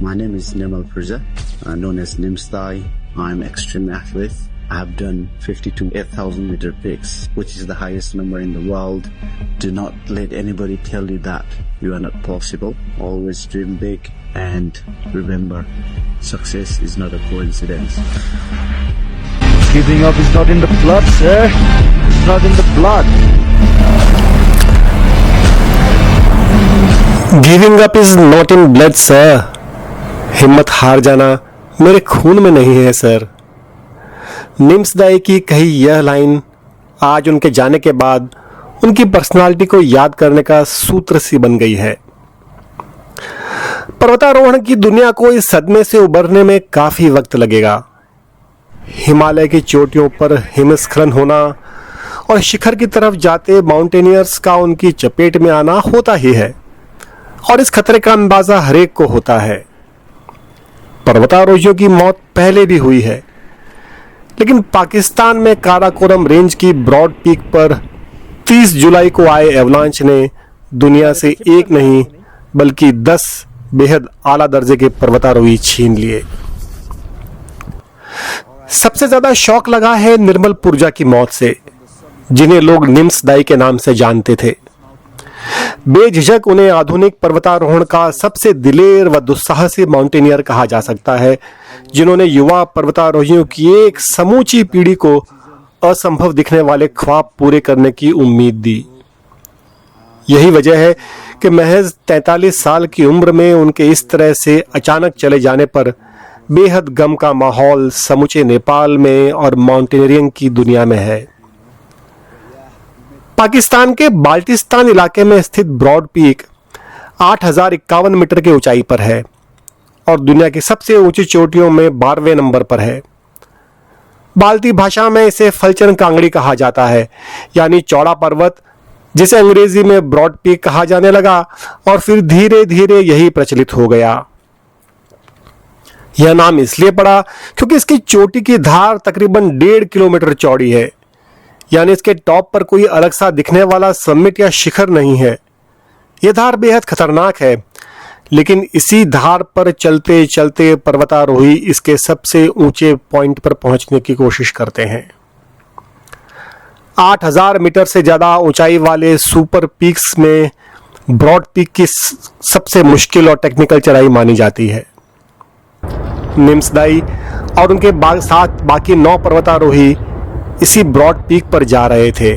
My name is Nimal Purza, known as Nimsdai. I'm extreme athlete. I have done 52 8,000 meter peaks, which is the highest number in the world. Do not let anybody tell you that you are not possible. Always dream big and remember, success is not a coincidence. Giving up is not in the blood, sir. It's not in the blood. Giving up is not in blood sir. हिम्मत हार जाना मेरे खून में नहीं है sir. निम्सदाई की कही यह लाइन आज उनके जाने के बाद उनकी पर्सनालिटी को याद करने का सूत्र सी बन गई है। पर्वतारोहण की दुनिया को इस सदमे से उबरने में काफी वक्त लगेगा। हिमालय की चोटियों पर हिमस्खलन होना और शिखर की तरफ जाते माउंटेनियर्स का उनकी चपेट में आना होता ही है और इस खतरे का अंदाजा हरेक को होता है। पर्वतारोहियों की मौत पहले भी हुई है, लेकिन पाकिस्तान में काराकोरम रेंज की ब्रॉड पीक पर 30 जुलाई को आए एवलांच ने दुनिया से एक नहीं बल्कि 10 बेहद आला दर्जे के पर्वतारोही छीन लिए। सबसे ज्यादा शौक लगा है निर्मल पुरजा की मौत से, जिन्हें लोग निम्सदाई के नाम से जानते थे। बेझिझक उन्हें आधुनिक पर्वतारोहण का सबसे दिलेर व दुस्साहसी माउंटेनियर कहा जा सकता है, जिन्होंने युवा पर्वतारोहियों की एक समूची पीढ़ी को असंभव दिखने वाले ख्वाब पूरे करने की उम्मीद दी। यही वजह है कि महज 43 साल की उम्र में उनके इस तरह से अचानक चले जाने पर बेहद गम का माहौल समूचे नेपाल में और माउंटेनियरिंग की दुनिया में है। पाकिस्तान के बाल्टिस्तान इलाके में स्थित ब्रॉड पीक 8,051 मीटर की ऊंचाई पर है और दुनिया की सबसे ऊंची चोटियों में 12वें नंबर पर है। बाल्टी भाषा में इसे फलचन कांगड़ी कहा जाता है, यानी चौड़ा पर्वत, जिसे अंग्रेजी में ब्रॉड पीक कहा जाने लगा और फिर धीरे धीरे यही प्रचलित हो गया। यह नाम इसलिए पड़ा क्योंकि इसकी चोटी की धार तकरीबन 1.5 किलोमीटर चौड़ी है, यानी इसके टॉप पर कोई अलग सा दिखने वाला समिट या शिखर नहीं है। यह धार बेहद खतरनाक है, लेकिन इसी धार पर चलते चलते पर्वतारोही इसके सबसे ऊंचे पॉइंट पर पहुंचने की कोशिश करते हैं। 8,000 मीटर से ज्यादा ऊंचाई वाले सुपर पीक्स में ब्रॉड पीक की सबसे मुश्किल और टेक्निकल चढ़ाई मानी जाती है। निम्सदाई और उनके साथ बाकी 9 पर्वतारोही इसी ब्रॉड पीक पर जा रहे थे।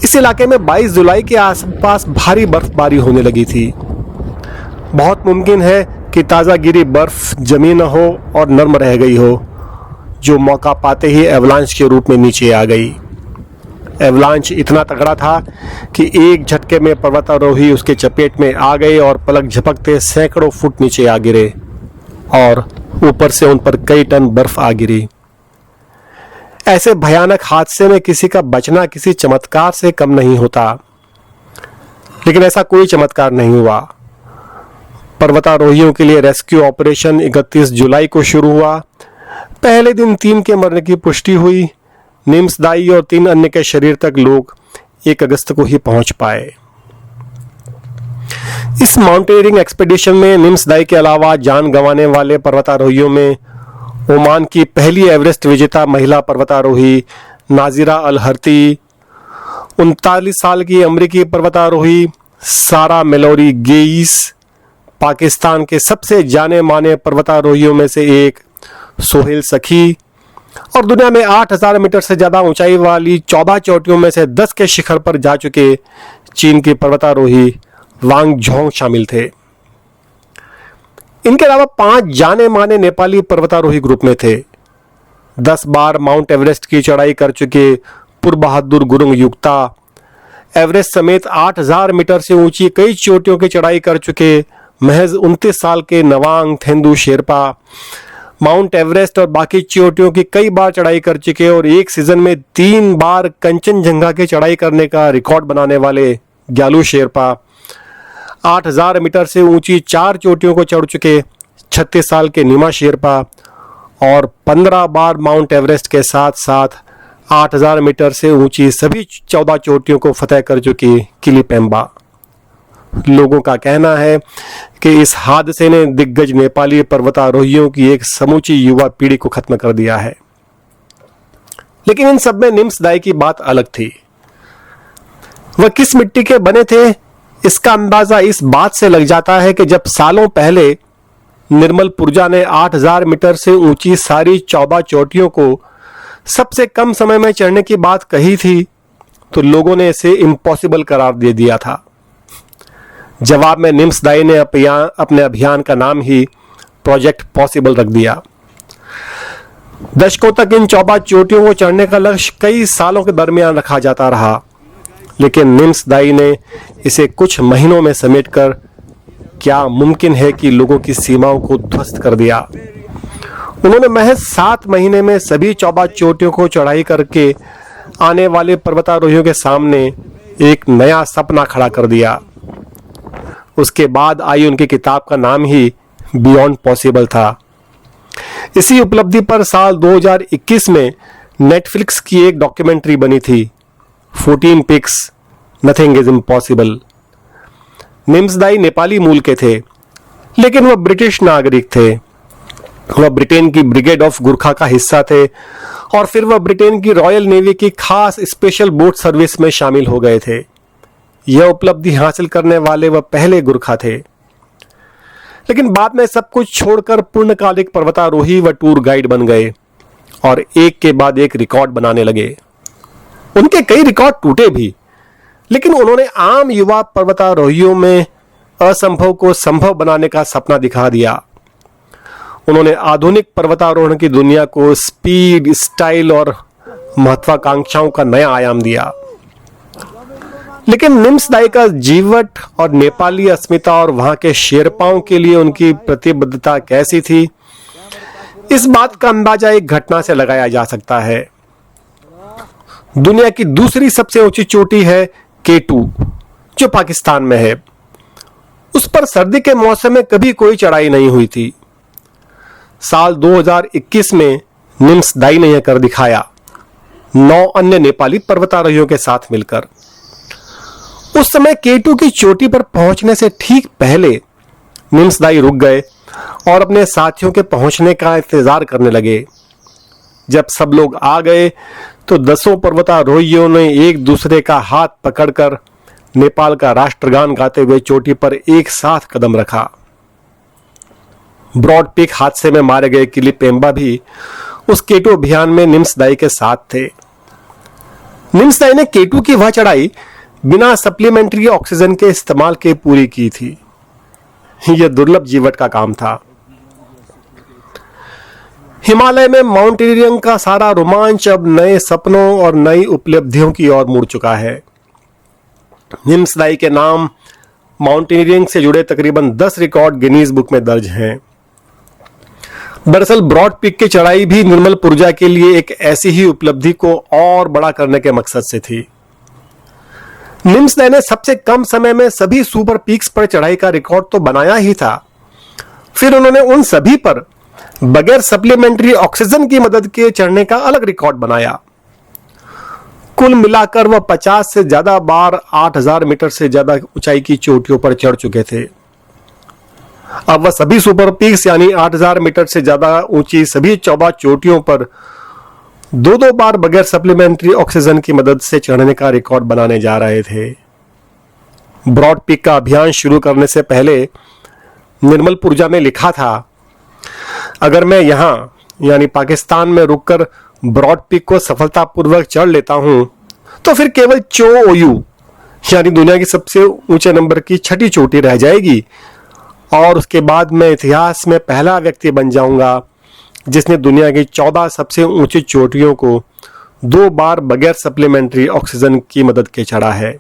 इस इलाके में 22 जुलाई के आसपास भारी बर्फबारी होने लगी थी। बहुत मुमकिन है कि ताज़ा गिरी बर्फ जमी न हो और नर्म रह गई हो, जो मौका पाते ही एवलांच के रूप में नीचे आ गई। एवलांच इतना तगड़ा था कि एक झटके में पर्वतारोही उसके चपेट में आ गए और पलक झपकते सैकड़ों फुट नीचे आ गिरे और ऊपर से उन पर कई टन बर्फ आ गिरी। ऐसे भयानक हादसे में किसी का बचना किसी चमत्कार से कम नहीं होता, लेकिन ऐसा कोई चमत्कार नहीं हुआ। पर्वतारोहियों के लिए रेस्क्यू ऑपरेशन 31 जुलाई को शुरू हुआ। पहले दिन 3 के मरने की पुष्टि हुई। निम्सदाई और 3 अन्य के शरीर तक लोग 1 अगस्त को ही पहुंच पाए। इस माउंटेनियरिंग एक्सपेडिशन में निम्सदाई के अलावा जान गंवाने वाले पर्वतारोहियों में ओमान की पहली एवरेस्ट विजेता महिला पर्वतारोही नाजिरा अल हरती, 39 साल की अमेरिकी पर्वतारोही सारा मेलोरी गेइस, पाकिस्तान के सबसे जाने माने पर्वतारोहियों में से एक सोहेल सखी और दुनिया में 8,000 मीटर से ज्यादा ऊंचाई वाली 14 चोटियों में से 10 के शिखर पर जा चुके चीन के पर्वतारोही वांग झोंग शामिल थे। इनके अलावा 5 जाने माने नेपाली पर्वतारोही ग्रुप में थे। 10 बार माउंट एवरेस्ट की चढ़ाई कर चुके पुर बहादुर गुरुंग युक्ता, एवरेस्ट समेत 8,000 मीटर से ऊंची कई चोटियों की चढ़ाई कर चुके महज 29 साल के नवांग थेंदू शेरपा, माउंट एवरेस्ट और बाकी चोटियों की कई बार चढ़ाई कर चुके और एक सीजन में 3 बार कंचनजंगा की चढ़ाई करने का रिकॉर्ड बनाने वाले ग्यालू शेरपा, 8,000 मीटर से ऊंची 4 चोटियों को चढ़ चुके 36 साल के नीमा शेरपा और 15 बार माउंट एवरेस्ट के साथ साथ 8,000 मीटर से ऊंची सभी 14 चोटियों को फतह कर चुकी किली पेम्बा। लोगों का कहना है कि इस हादसे ने दिग्गज नेपाली पर्वतारोहियों की एक समूची युवा पीढ़ी को खत्म कर दिया है। लेकिन इन सब में निम्स दाई की बात अलग थी। वह किस मिट्टी के बने थे, इसका अंदाजा इस बात से लग जाता है कि जब सालों पहले निर्मल पुरजा ने 8000 मीटर से ऊंची सारी चौबा चोटियों को सबसे कम समय में चढ़ने की बात कही थी, तो लोगों ने इसे इम्पॉसिबल करार दे दिया था। जवाब में निम्स दाई ने अपने अभियान का नाम ही प्रोजेक्ट पॉसिबल रख दिया। दशकों तक इन चौबा चोटियों को चढ़ने का लक्ष्य कई सालों के दरमियान रखा जाता रहा, लेकिन निम्स दाई ने इसे कुछ महीनों में समेटकर क्या मुमकिन है कि लोगों की सीमाओं को ध्वस्त कर दिया। उन्होंने महज 7 महीने में सभी चौबा चोटियों को चढ़ाई करके आने वाले पर्वतारोहियों के सामने एक नया सपना खड़ा कर दिया। उसके बाद आई उनकी किताब का नाम ही बियॉन्ड पॉसिबल था। इसी उपलब्धि पर साल 2021 में नेटफ्लिक्स की एक डॉक्यूमेंट्री बनी थी, 14 peaks nothing is impossible. Nims dai Nepali मूल के थे, लेकिन वह ब्रिटिश नागरिक थे। वह ब्रिटेन की ब्रिगेड ऑफ गुरखा का हिस्सा थे और फिर वह ब्रिटेन की रॉयल नेवी की खास स्पेशल बोट सर्विस में शामिल हो गए थे। यह उपलब्धि हासिल करने वाले वह पहले गुरखा थे, लेकिन बाद में सब कुछ छोड़कर पूर्णकालिक पर्वतारोही व टूर गाइड बन गए और एक के बाद एक रिकॉर्ड बनाने लगे। उनके कई रिकॉर्ड टूटे भी, लेकिन उन्होंने आम युवा पर्वतारोहियों में असंभव को संभव बनाने का सपना दिखा दिया। उन्होंने आधुनिक पर्वतारोहण की दुनिया को स्पीड, स्टाइल और महत्वाकांक्षाओं का नया आयाम दिया। लेकिन निम्स दाई का जीवट और नेपाली अस्मिता और वहां के शेरपाओं के लिए उनकी प्रतिबद्धता कैसी थी, इस बात का अंदाजा एक घटना से लगाया जा सकता है। दुनिया की दूसरी सबसे ऊंची चोटी है K2, जो पाकिस्तान में है। उस पर सर्दी के मौसम में कभी कोई चढ़ाई नहीं हुई थी। साल 2021 में निम्स दाई ने यह कर दिखाया, 9 अन्य नेपाली पर्वतारोहियों के साथ मिलकर। उस समय K2 की चोटी पर पहुंचने से ठीक पहले निम्स दाई रुक गए और अपने साथियों के पहुंचने का इंतजार करने लगे। जब सब लोग आ गए तो 10 पर्वतारोहियों ने एक दूसरे का हाथ पकड़कर नेपाल का राष्ट्रगान गाते हुए चोटी पर एक साथ कदम रखा। ब्रॉड पीक हादसे में मारे गए किली पेम्बा भी उस K2 अभियान में निम्स दाई के साथ थे। निम्स दाई ने K2 की वह चढ़ाई बिना सप्लीमेंट्री ऑक्सीजन के इस्तेमाल के पूरी की थी। यह दुर्लभ जीवट का काम था। हिमालय में माउंटेनियरिंग का सारा रोमांच अब नए सपनों और नई उपलब्धियों की ओर मुड़ चुका है। निम्स दाई के नाम माउंटेनियरिंग से जुड़े तकरीबन 10 रिकॉर्ड गिनीज बुक में दर्ज हैं। दरअसल ब्रॉड पीक की चढ़ाई भी निर्मल पुरजा के लिए एक ऐसी ही उपलब्धि को और बड़ा करने के मकसद से थी। निम्स दाई ने सबसे कम समय में सभी सुपर पीक्स पर चढ़ाई का रिकॉर्ड तो बनाया ही था, फिर उन्होंने उन सभी पर बगैर सप्लीमेंट्री ऑक्सीजन की मदद के चढ़ने का अलग रिकॉर्ड बनाया। कुल मिलाकर वह 50 से ज्यादा बार 8000 मीटर से ज्यादा ऊंचाई की चोटियों पर चढ़ चुके थे। अब वह सभी सुपर पीक्स यानी 8000 मीटर से ज्यादा ऊंची सभी 14 चोटियों पर 2-2 बार बगैर सप्लीमेंट्री ऑक्सीजन की मदद से चढ़ने का रिकॉर्ड बनाने जा रहे थे। ब्रॉड पीक का अभियान शुरू करने से पहले निर्मल पुरजा ने लिखा था, अगर मैं यहां यानी पाकिस्तान में रुककर ब्रॉड पीक को सफलतापूर्वक चढ़ लेता हूं तो फिर केवल चो ओयू यानी दुनिया की सबसे ऊंचे नंबर की 6ठी चोटी रह जाएगी और उसके बाद मैं इतिहास में पहला व्यक्ति बन जाऊंगा जिसने दुनिया की 14 सबसे ऊंची चोटियों को 2 बार बगैर सप्लीमेंट्री ऑक्सीजन की मदद के चढ़ा है।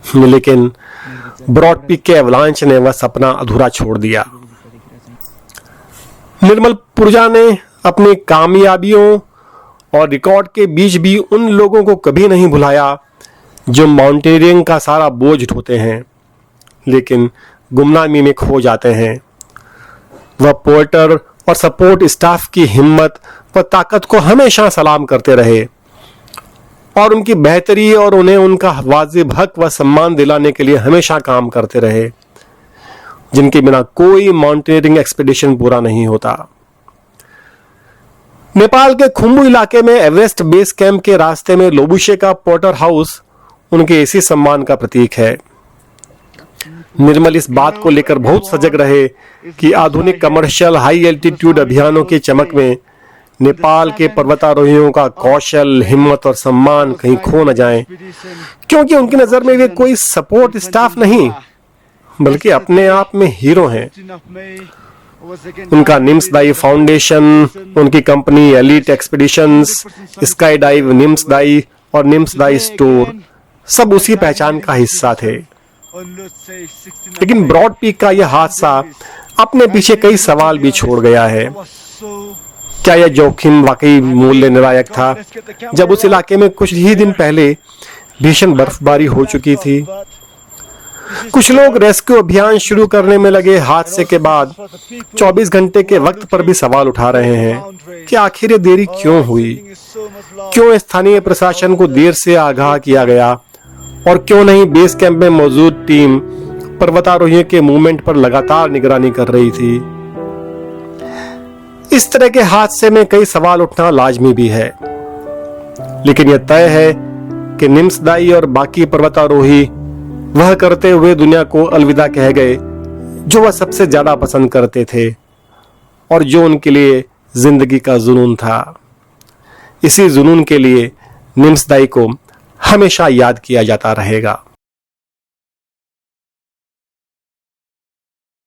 लेकिन ब्रॉड पीक के एवलांच ने वह सपना अधूरा छोड़ दिया। निर्मल पुरजा ने अपनी कामयाबियों और रिकॉर्ड के बीच भी उन लोगों को कभी नहीं भुलाया जो माउंटेनियरिंग का सारा बोझ ढोते हैं लेकिन गुमनामी में खो जाते हैं। वह पोर्टर और सपोर्ट स्टाफ की हिम्मत व ताकत को हमेशा सलाम करते रहे। और उनकी बेहतरी और उन्हें उनका वाजिब हक व सम्मान दिलाने के लिए हमेशा काम करते रहे, जिनके बिना कोई माउंटेनियरिंग एक्सपीडिशन पूरा नहीं होता। नेपाल के खुम्बू इलाके में एवरेस्ट बेस कैंप के रास्ते में लोबुशे का पोर्टर हाउस उनके इसी सम्मान का प्रतीक है। निर्मल इस बात को लेकर बहुत सजग रहे कि आधुनिक कमर्शियल हाई एल्टीट्यूड अभियानों की चमक में नेपाल के पर्वतारोहियों का कौशल, हिम्मत और सम्मान कहीं खो न जाए, क्योंकि उनकी नजर में वे कोई सपोर्ट स्टाफ नहीं बल्कि अपने आप में हीरो हैं। उनका निम्स दाई फाउंडेशन, उनकी company elite expeditions, sky dive Nims dai और निम्स दाई स्टोर सब उसी पहचान का हिस्सा थे। लेकिन ब्रॉड पीक का यह हादसा अपने पीछे कई सवाल भी छोड़ गया है। क्या यह जोखिम वाकई मूल्य निर्णायक था, जब उस इलाके में कुछ ही दिन पहले भीषण बर्फबारी हो चुकी थी? कुछ लोग रेस्क्यू अभियान शुरू करने में लगे हादसे के बाद 24 घंटे के वक्त पर भी सवाल उठा रहे हैं कि आखिर ये देरी क्यों हुई, क्यों स्थानीय प्रशासन को देर से आगाह किया गया और क्यों नहीं बेस कैंप में मौजूद टीम पर्वतारोहियों के मूवमेंट पर लगातार निगरानी कर रही थी। इस तरह के हादसे में कई सवाल उठना लाजमी भी है, लेकिन यह तय है कि निम्स दाई और बाकी पर्वतारोही वह करते हुए दुनिया को अलविदा कह गए जो वह सबसे ज्यादा पसंद करते थे और जो उनके लिए जिंदगी का जुनून था। इसी जुनून के लिए निम्स दाई को हमेशा याद किया जाता रहेगा।